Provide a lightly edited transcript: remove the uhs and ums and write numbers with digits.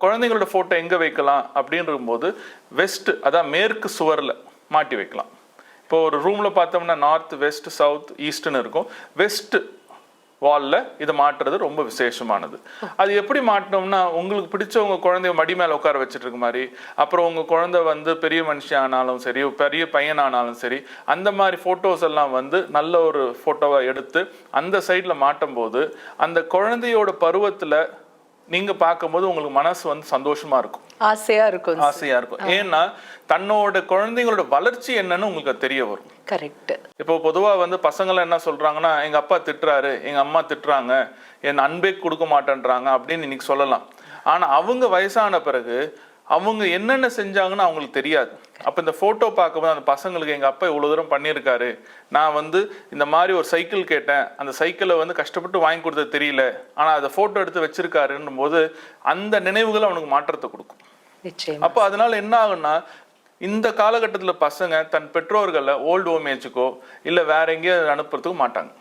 குழந்தைங்களோட ஃபோட்டோ எங்கே வைக்கலாம் அப்படின்றபோது வெஸ்ட், அதான் மேற்கு சுவரில் மாட்டி வைக்கலாம். இப்போ ஒரு ரூமில் பார்த்தோம்னா நார்த், வெஸ்ட், சவுத், ஈஸ்ட்னு இருக்கும். வெஸ்ட் வாலில் இதை மாட்டுறது ரொம்ப விசேஷமானது. அது எப்படி மாட்டினோம்னா, உங்களுக்கு பிடிச்சவங்க குழந்தைய மடி மேலே உட்கார வச்சுட்டு இருக்க மாதிரி, அப்புறம் உங்கள் குழந்தை வந்து பெரிய மனுஷன் ஆனாலும் சரி, பெரிய பையன் ஆனாலும் சரி, அந்த மாதிரி ஃபோட்டோஸ் எல்லாம் வந்து நல்ல ஒரு ஃபோட்டோவை எடுத்து அந்த சைடில் மாட்டும் போது அந்த குழந்தையோட பருவத்தில் நீங்க பார்க்கும்போது உங்களுக்கு மனசு வந்து சந்தோஷமா இருக்கும், ஆசையா இருக்கும். ஏன்னா தன்னோட குழந்தைங்களோட வளர்ச்சி என்னன்னு உங்களுக்கு தெரிய வரும். கரெக்ட். இப்போ பொதுவா வந்து பசங்களை என்ன சொல்றாங்கன்னா, எங்க அப்பா திட்டுறாரு, எங்க அம்மா திட்டுறாங்க, என் அன்பே கொடுக்க மாட்டேன்றாங்க அப்படின்னு இன்னைக்கு சொல்லலாம். ஆனா அவங்க வயசான பிறகு அவங்க என்னென்ன செஞ்சாங்கன்னு அவங்களுக்கு தெரியாது. அப்போ இந்த ஃபோட்டோ பார்க்கும்போது அந்த பசங்களுக்கு எங்கள் அப்பா இவ்வளோ தூரம் பண்ணியிருக்காரு, நான் வந்து இந்த மாதிரி ஒரு சைக்கிள் கேட்டேன், அந்த சைக்கிளை வந்து கஷ்டப்பட்டு வாங்கி கொடுத்தது தெரியல, ஆனால் அதை ஃபோட்டோ எடுத்து வச்சிருக்காருன்னும் போது அந்த நினைவுகள் அவனுக்கு மாற்றத்தை கொடுக்கும். அப்போ அதனால என்ன ஆகுன்னா, இந்த காலகட்டத்தில் பசங்க தன் பெற்றோர்களை ஓல்டு ஹோம் ஏஜுக்கோ இல்லை வேற எங்கேயோ அனுப்புறதுக்கு மாட்டாங்க.